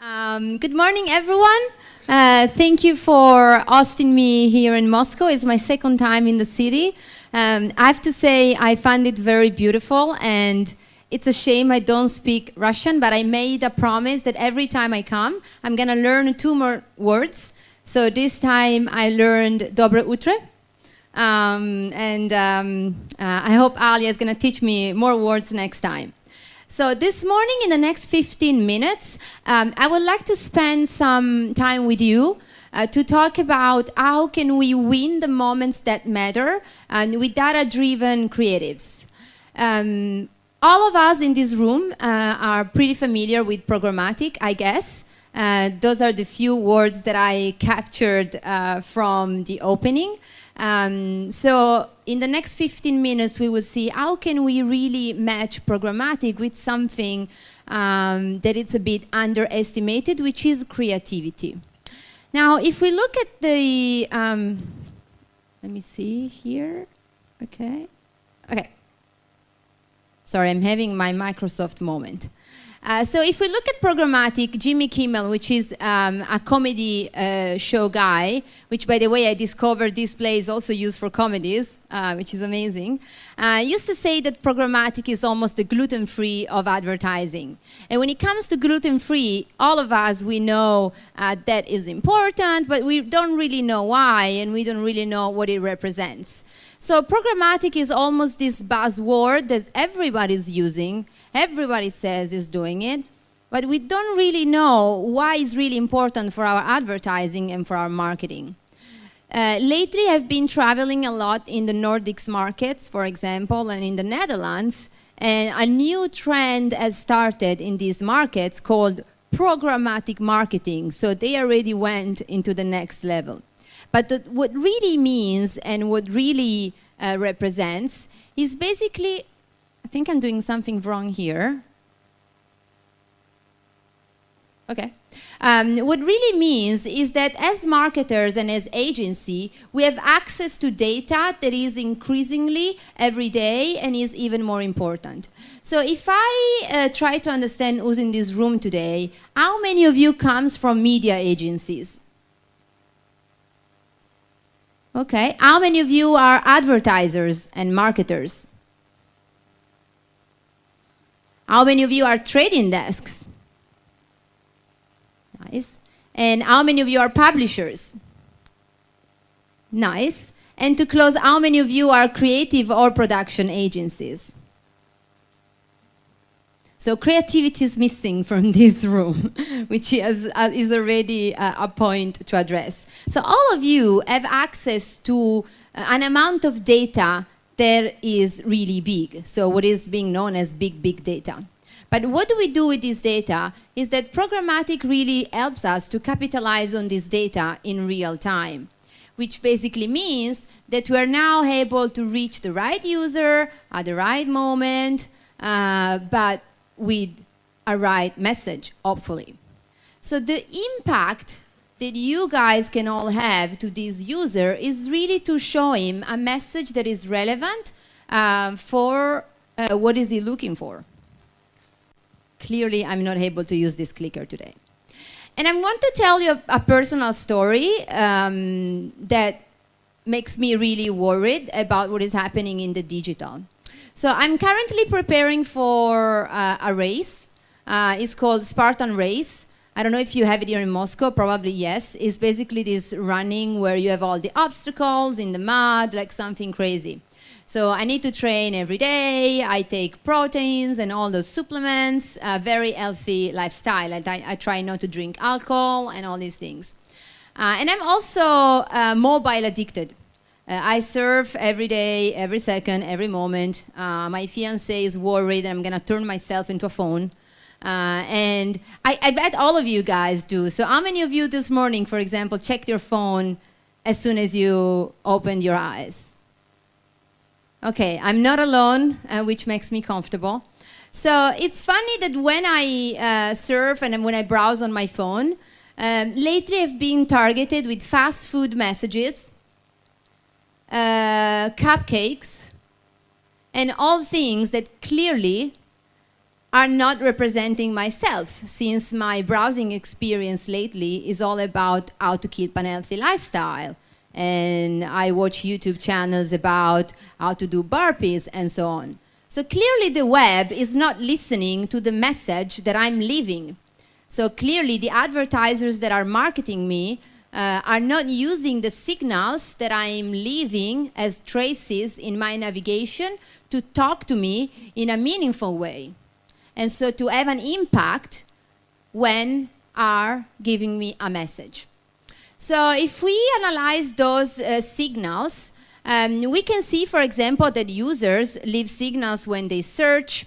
Good morning, everyone. Thank you for hosting me here in Moscow. It's my second time in the city. I have to say I find it very beautiful, and it's a shame I don't speak Russian, but I made a promise that every time I come, I'm going to learn 2 more words. So this time I learned Dobre Utre. I hope Alia is going to teach me more words next time. So this morning, in the next 15 minutes, I would like to spend some time with you to talk about how can we win the moments that matter with data-driven creatives. All of us in this room are pretty familiar with programmatic, I guess. Those are the few words that I captured from the opening. So in the next 15 minutes, we will see how can we really match programmatic with something that it's a bit underestimated, which is creativity. Now, if we look at the, let me see here, okay. Sorry, I'm having my Microsoft moment. So if we look at programmatic, Jimmy Kimmel, which is a comedy show guy, which, by the way, I discovered this play is also used for comedies, which is amazing, used to say that programmatic is almost the gluten-free of advertising. And when it comes to gluten-free, all of us, we know that is important, but we don't really know why, and we don't really know what it represents. So programmatic is almost this buzzword that everybody's using. Everybody says is doing it, but we don't really know why it's really important for our advertising and for our marketing. Lately, I've been traveling a lot in the Nordics markets, for example, and in the Netherlands, and a new trend has started in these markets called programmatic marketing. So they already went into the next level. But what really means and what really represents is basically, I think I'm doing something wrong here. Okay. What really means is that as marketers and as agency, we have access to data that is increasingly every day and is even more important. So if I try to understand who's in this room today, how many of you comes from media agencies? Okay. How many of you are advertisers and marketers? How many of you are trading desks? Nice. And how many of you are publishers? Nice. And to close, how many of you are creative or production agencies? So creativity is missing from this room, which is already a point to address. So all of you have access to an amount of data that is really big. So what is being known as big data. But what do we do with this data is that programmatic really helps us to capitalize on this data in real time, which basically means that we're now able to reach the right user at the right moment, but with a right message, hopefully. So the impact that you guys can all have to this user is really to show him a message that is relevant for what is he looking for. Clearly, I'm not able to use this clicker today. And I want to tell you a personal story that makes me really worried about what is happening in the digital. So I'm currently preparing for a race. It's called Spartan Race. I don't know if you have it here in Moscow, probably yes. It's basically this running where you have all the obstacles in the mud, like something crazy. So I need to train every day. I take proteins and all those supplements, a very healthy lifestyle. I try not to drink alcohol and all these things. And I'm also mobile addicted. I surf every day, every second, every moment. My fiancé is worried that I'm going to turn myself into a phone. And I bet all of you guys do. So how many of you this morning, for example, checked your phone as soon as you opened your eyes? Okay, I'm not alone, which makes me comfortable. So it's funny that when I surf and when I browse on my phone, lately I've been targeted with fast food messages, cupcakes, and all things that clearly are not representing myself, since my browsing experience lately is all about how to keep an healthy lifestyle. And I watch YouTube channels about how to do burpees and so on. So clearly the web is not listening to the message that I'm leaving. So clearly the advertisers that are marketing me are not using the signals that I'm leaving as traces in my navigation to talk to me in a meaningful way. And so to have an impact when are giving me a message. So if we analyze those signals, we can see, for example, that users leave signals when they search,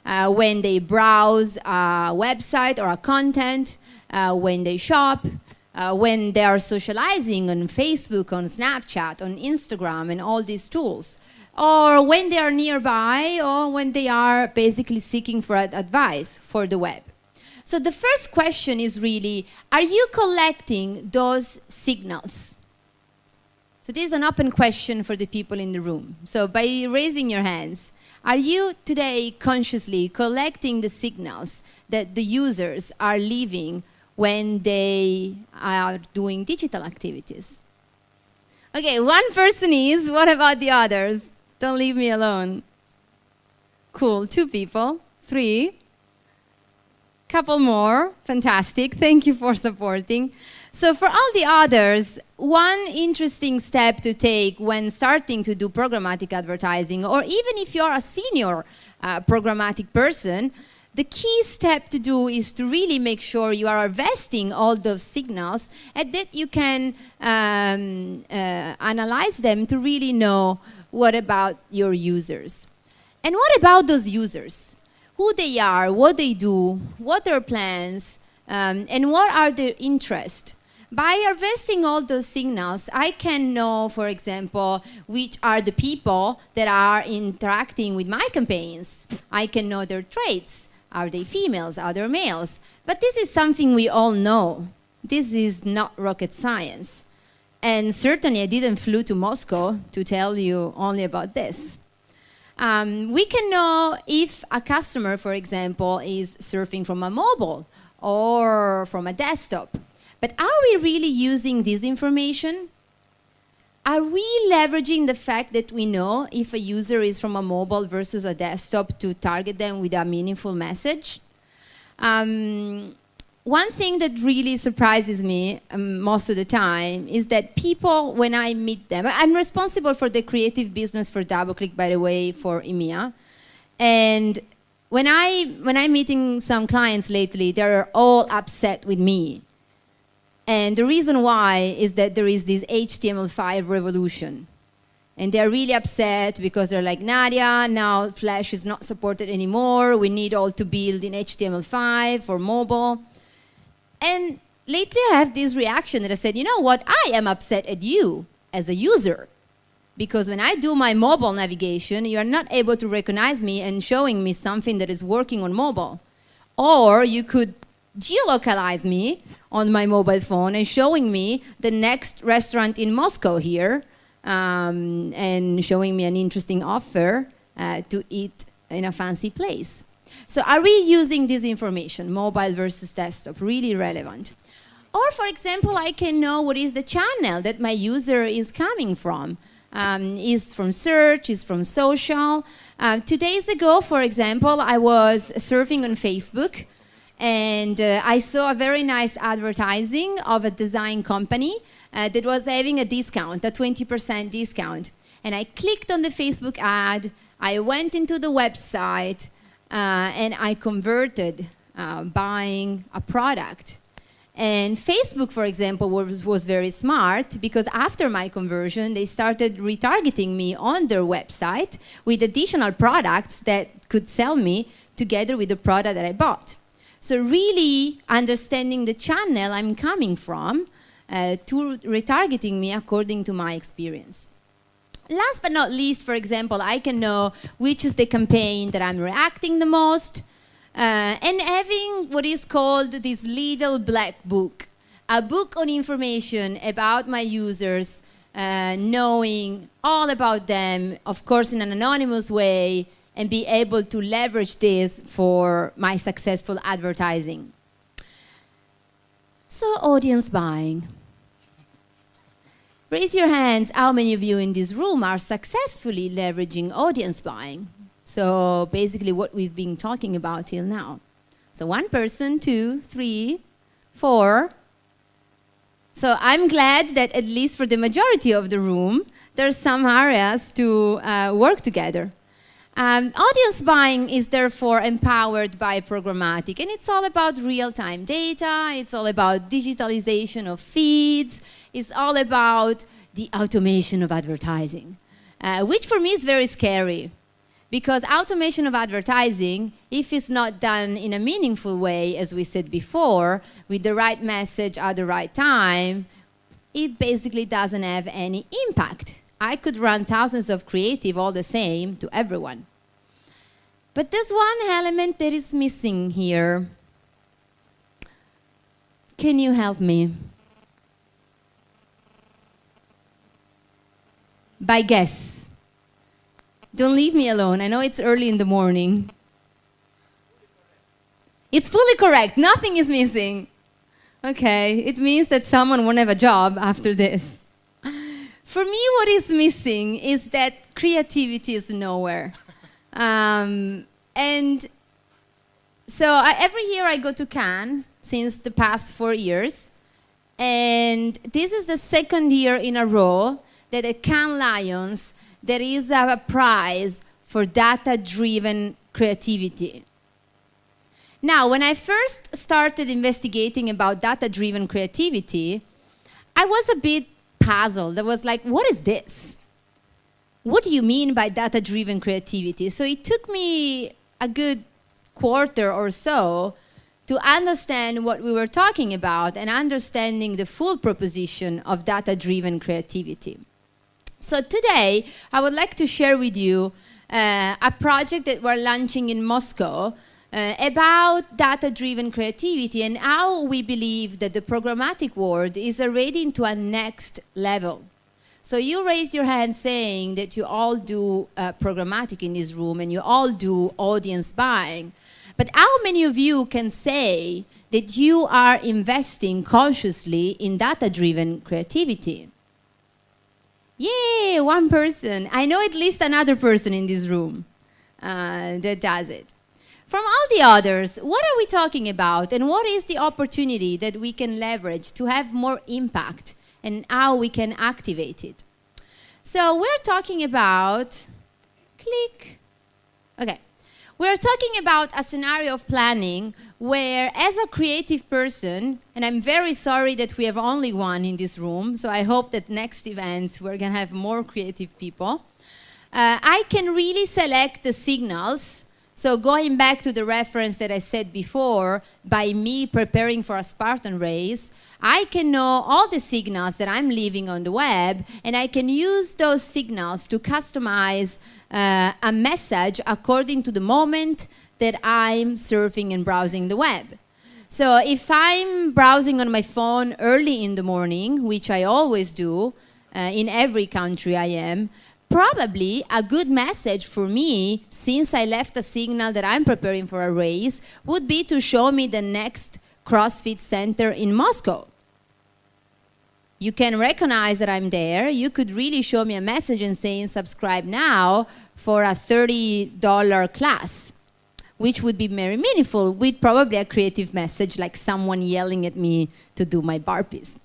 when they browse a website or a content, when they shop, when they are socializing on Facebook, on Snapchat, on Instagram, and all these tools, or when they are nearby, or when they are basically seeking for advice for the web. So the first question is really, are you collecting those signals? So this is an open question for the people in the room. So by raising your hands, are you today consciously collecting the signals that the users are leaving when they are doing digital activities? Okay, one person is. What about the others? Don't leave me alone. Cool, 2 people, 3. Couple more, fantastic. Thank you for supporting. So for all the others, one interesting step to take when starting to do programmatic advertising, or even if you're a senior programmatic person, the key step to do is to really make sure you are harvesting all those signals and that you can analyze them to really know what about your users. And what about those users? Who they are, what they do, what their plans, and what are their interests. By harvesting all those signals, I can know, for example, which are the people that are interacting with my campaigns. I can know their traits. Are they females? Are they males? But this is something we all know. This is not rocket science. And certainly I didn't flew to Moscow to tell you only about this. We can know if a customer, for example, is surfing from a mobile or from a desktop. But are we really using this information? Are we leveraging the fact that we know if a user is from a mobile versus a desktop to target them with a meaningful message? One thing that really surprises me most of the time is that people, when I meet them, I'm responsible for the creative business for DoubleClick, by the way, for EMEA. And when I'm meeting some clients lately, they're all upset with me. And the reason why is that there is this HTML5 revolution. And they're really upset because they're like, Nadia, now Flash is not supported anymore. We need all to build in HTML5 for mobile. And lately I have this reaction that I said, you know what, I am upset at you as a user. Because when I do my mobile navigation, you are not able to recognize me and showing me something that is working on mobile. Or you could geolocalize me on my mobile phone and showing me the next restaurant in Moscow here and showing me an interesting offer to eat in a fancy place. So are we using this information, mobile versus desktop, really relevant? Or for example, I can know what is the channel that my user is coming from. Is from search, is from social. 2 days ago, for example, I was surfing on Facebook and I saw a very nice advertising of a design company that was having a discount, a 20% discount. And I clicked on the Facebook ad, I went into the website, and I converted buying a product. And Facebook, for example, was very smart because after my conversion, they started retargeting me on their website with additional products that could sell me together with the product that I bought. So really understanding the channel I'm coming from to retargeting me according to my experience. Last but not least, for example, I can know which is the campaign that I'm reacting the most, and having what is called this little black book, a book on information about my users, knowing all about them, of course in an anonymous way, and be able to leverage this for my successful advertising. So, audience buying. Raise your hands, how many of you in this room are successfully leveraging audience buying? So basically what we've been talking about till now. So 1 person, 2, 3, 4. So I'm glad that at least for the majority of the room, there's some areas to work together. Audience buying is therefore empowered by programmatic, and it's all about real-time data, it's all about digitalization of feeds, it's all about the automation of advertising, which for me is very scary, because automation of advertising, if it's not done in a meaningful way, as we said before, with the right message at the right time, it basically doesn't have any impact. I could run thousands of creative all the same to everyone. But there's one element that is missing here. Can you help me? By guess. Don't leave me alone. I know it's early in the morning. It's fully correct. Nothing is missing. Okay, it means that someone won't have a job after this. For me, what is missing is that creativity is nowhere. And so every year I go to Cannes since the past 4 years. And this is the 2nd year in a row that at Cannes Lions there is a prize for data-driven creativity. Now, when I first started investigating about data-driven creativity, I was a bit puzzled. I was like, what is this? What do you mean by data-driven creativity? So it took me a good quarter or so to understand what we were talking about and understanding the full proposition of data-driven creativity. So today, I would like to share with you a project that we're launching in Moscow about data-driven creativity and how we believe that the programmatic world is already into a next level. So you raised your hand saying that you all do programmatic in this room and you all do audience buying. But how many of you can say that you are investing consciously in data-driven creativity? Yay, 1 person. I know at least another person in this room that does it. From all the others, what are we talking about and what is the opportunity that we can leverage to have more impact and how we can activate it? So we're talking about, click, okay. We're talking about a scenario of planning where as a creative person, and I'm very sorry that we have only 1 in this room, so I hope that next events we're gonna have more creative people. I can really select the signals. So going back to the reference that I said before, by me preparing for a Spartan race, I can know all the signals that I'm leaving on the web, and I can use those signals to customize a message according to the moment that I'm surfing and browsing the web. So if I'm browsing on my phone early in the morning, which I always do in every country I am, probably a good message for me, since I left a signal that I'm preparing for a race, would be to show me the next CrossFit center in Moscow. You can recognize that I'm there. You could really show me a message and saying subscribe now for a $30 class, which would be very meaningful with probably a creative message like someone yelling at me to do my burpees.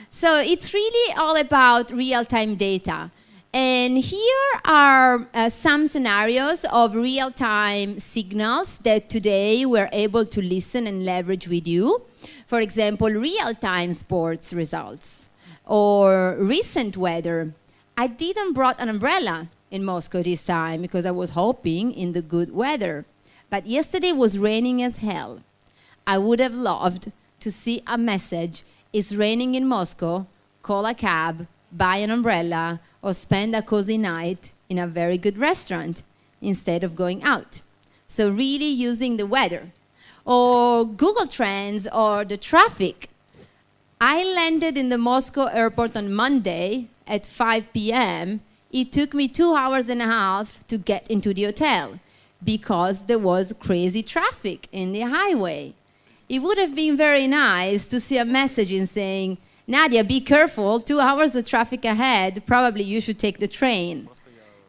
So it's really all about real-time data. And here are some scenarios of real-time signals that today we're able to listen and leverage with you. For example, real-time sports results or recent weather. I didn't brought an umbrella in Moscow this time because I was hoping in the good weather. But yesterday was raining as hell. I would have loved to see a message, it's raining in Moscow, call a cab, buy an umbrella, or spend a cozy night in a very good restaurant instead of going out. So really using the weather. Or Google Trends or the traffic. I landed in the Moscow airport on Monday at 5 p.m. it took me 2 hours and a half to get into the hotel because there was crazy traffic in the highway. It would have been very nice to see a message in saying, Nadia, be careful, 2 hours of traffic ahead, probably you should take the train.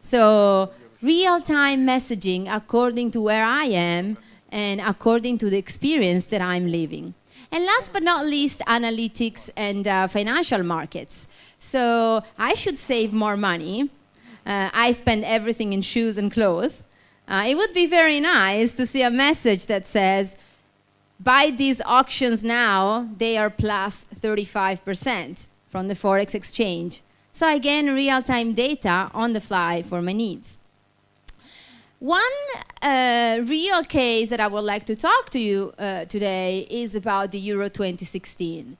So real-time messaging according to where I am and according to the experience that I'm living. And last but not least, analytics and financial markets. So I should save more money. I spend everything in shoes and clothes. It would be very nice to see a message that says, buy these auctions now, they are plus 35% from the Forex exchange. So again, real-time data on the fly for my needs. One real case that I would like to talk to you today is about the Euro 2016.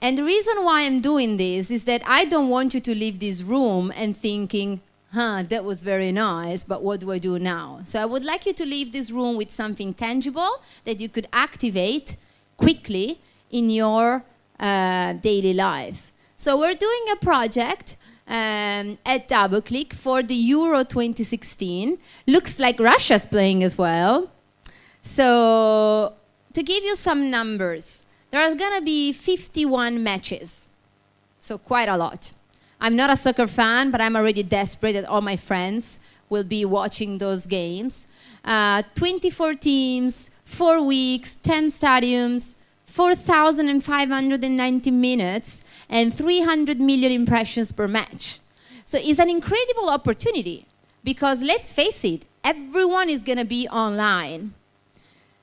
And the reason why I'm doing this is that I don't want you to leave this room and thinking, that was very nice, but what do I do now? So I would like you to leave this room with something tangible that you could activate quickly in your daily life. So we're doing a project at DoubleClick for the Euro 2016. Looks like Russia's playing as well. So to give you some numbers, there are going to be 51 matches, so quite a lot. I'm not a soccer fan, but I'm already desperate that all my friends will be watching those games. 24 teams, 4 weeks, 10 stadiums, 4,590 minutes, and 300 million impressions per match. So it's an incredible opportunity because let's face it, everyone is going to be online.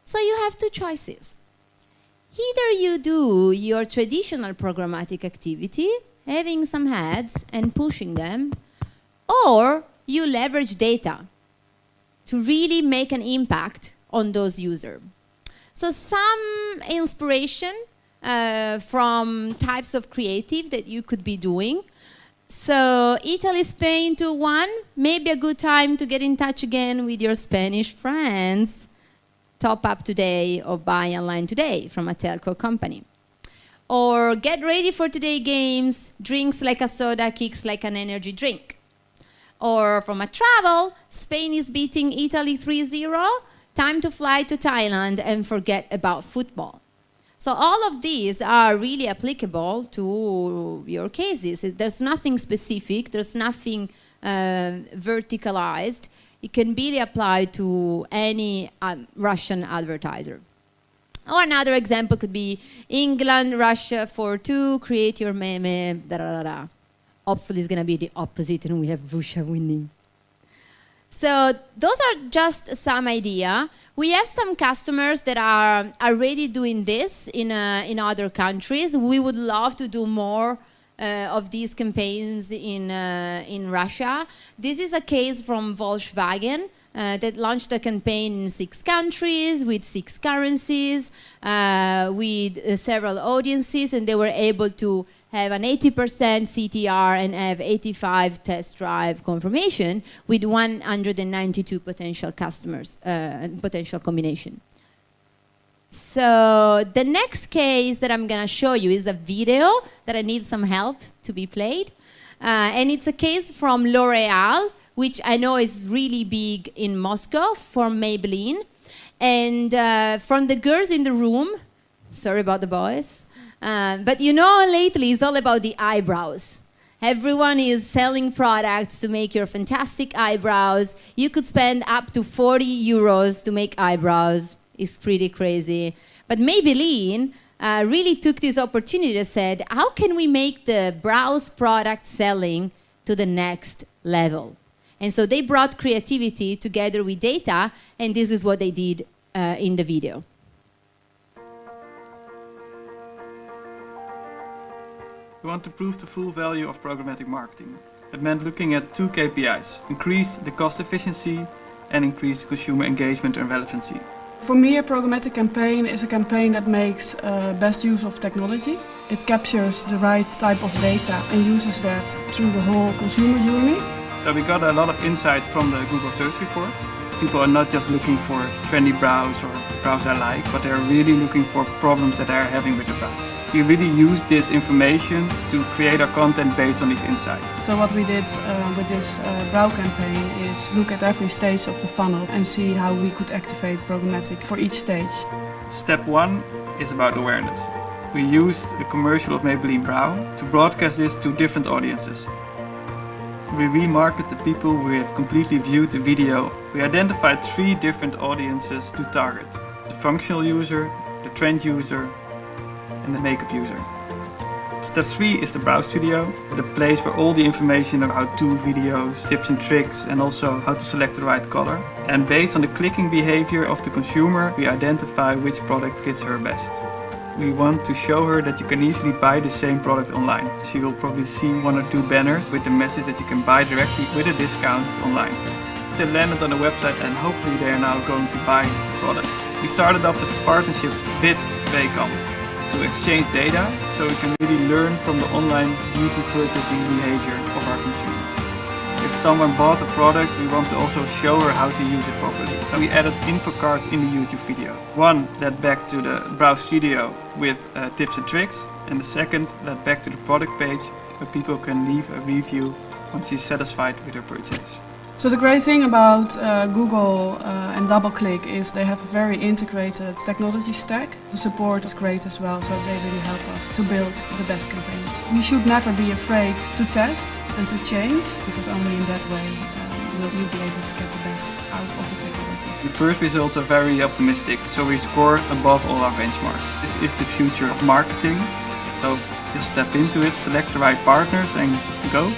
So you have two choices. Either you do your traditional programmatic activity, having some ads and pushing them, or you leverage data to really make an impact on those users. So some inspiration from types of creative that you could be doing. So Italy, Spain 2-1, maybe a good time to get in touch again with your Spanish friends. Top up today or buy online today from a telco company. Or get ready for today games, drinks like a soda, kicks like an energy drink. Or from a travel, Spain is beating Italy 3-0, time to fly to Thailand and forget about football. So all of these are really applicable to your cases. There's nothing specific, there's nothing verticalized. It can be applied to any Russian advertiser. Or another example could be England, Russia 4-2, create your meme, da da da da. Hopefully it's going to be the opposite and we have Russia winning. So those are just some idea. We have some customers that are already doing this in other countries. We would love to do more of these campaigns in Russia. This is a case from Volkswagen that launched a campaign in 6 countries with 6 currencies, with several audiences, and they were able to have an 80% CTR and have 85 test drive confirmation with 192 potential customers, potential combination. So the next case that I'm going to show you is a video that I need some help to be played. And it's a case from L'Oreal, which I know is really big in Moscow, for Maybelline. And from the girls in the room, sorry about the boys, but you know lately it's all about the eyebrows. Everyone is selling products to make your fantastic eyebrows. You could spend up to 40 euros to make eyebrows. It's pretty crazy. But Maybelline really took this opportunity and said, how can we make the brows product selling to the next level? And so they brought creativity together with data, and this is what they did in the video. We want to prove the full value of programmatic marketing. That meant looking at 2 KPIs, increase the cost efficiency and increase consumer engagement and relevancy. For me, a programmatic campaign is a campaign that makes best use of technology. It captures the right type of data and uses that through the whole consumer journey. So we got a lot of insight from the Google search report. People are not just looking for trendy brows or brows I like, but they're really looking for problems that they're having with the brows. We really use this information to create our content based on these insights. So what we did with this brow campaign is look at every stage of the funnel and see how we could activate programmatic for each stage. Step 1 is about awareness. We used a commercial of Maybelline Brow to broadcast this to different audiences. We remarket the people who have completely viewed the video. We identified 3 different audiences to target: the functional user, the trend user, and the makeup user. Step 3 is the Brow Studio, the place where all the information about how-to videos, tips and tricks, and also how to select the right color. And based on the clicking behavior of the consumer, we identify which product fits her best. We want to show her that you can easily buy the same product online. She will probably see 1 or 2 banners with the message that you can buy directly with a discount online. They landed on the website and hopefully they are now going to buy the product. We started up this partnership with Wacom to exchange data so we can really learn from the online beauty purchasing behavior of our consumers. If someone bought a product, we want to also show her how to use it properly. So we added info cards in the YouTube video. One led back to the Brow Studio with tips and tricks, and the second led back to the product page where people can leave a review once she's satisfied with her purchase. So the great thing about Google and DoubleClick is they have a very integrated technology stack. The support is great as well, so they really help us to build the best campaigns. We should never be afraid to test and to change, because only in that way will you be able to get the best out of the technology. The first results are very optimistic, so we scored above all our benchmarks. This is the future of marketing, so just step into it, select the right partners and go.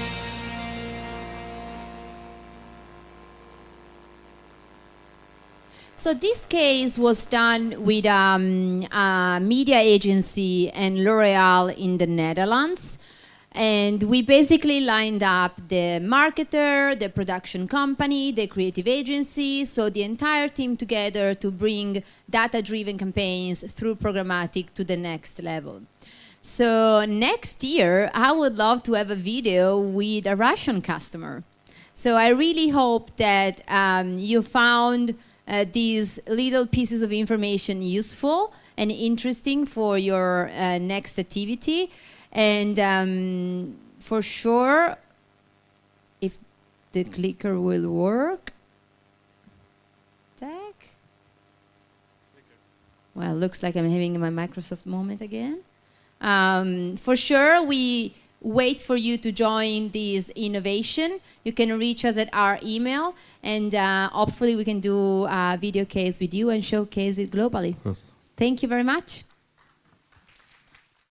So this case was done with a media agency and L'Oreal in the Netherlands. And we basically lined up the marketer, the production company, the creative agency, so the entire team together to bring data-driven campaigns through programmatic to the next level. So next year, I would love to have a video with a Russian customer. So I really hope that you found these little pieces of information useful and interesting for your next activity. And for sure, if the clicker will work, well, looks like I'm having my Microsoft moment again. For sure, we wait for you to join this innovation. You can reach us at our email, and hopefully we can do a video case with you and showcase it globally. Thank you very much.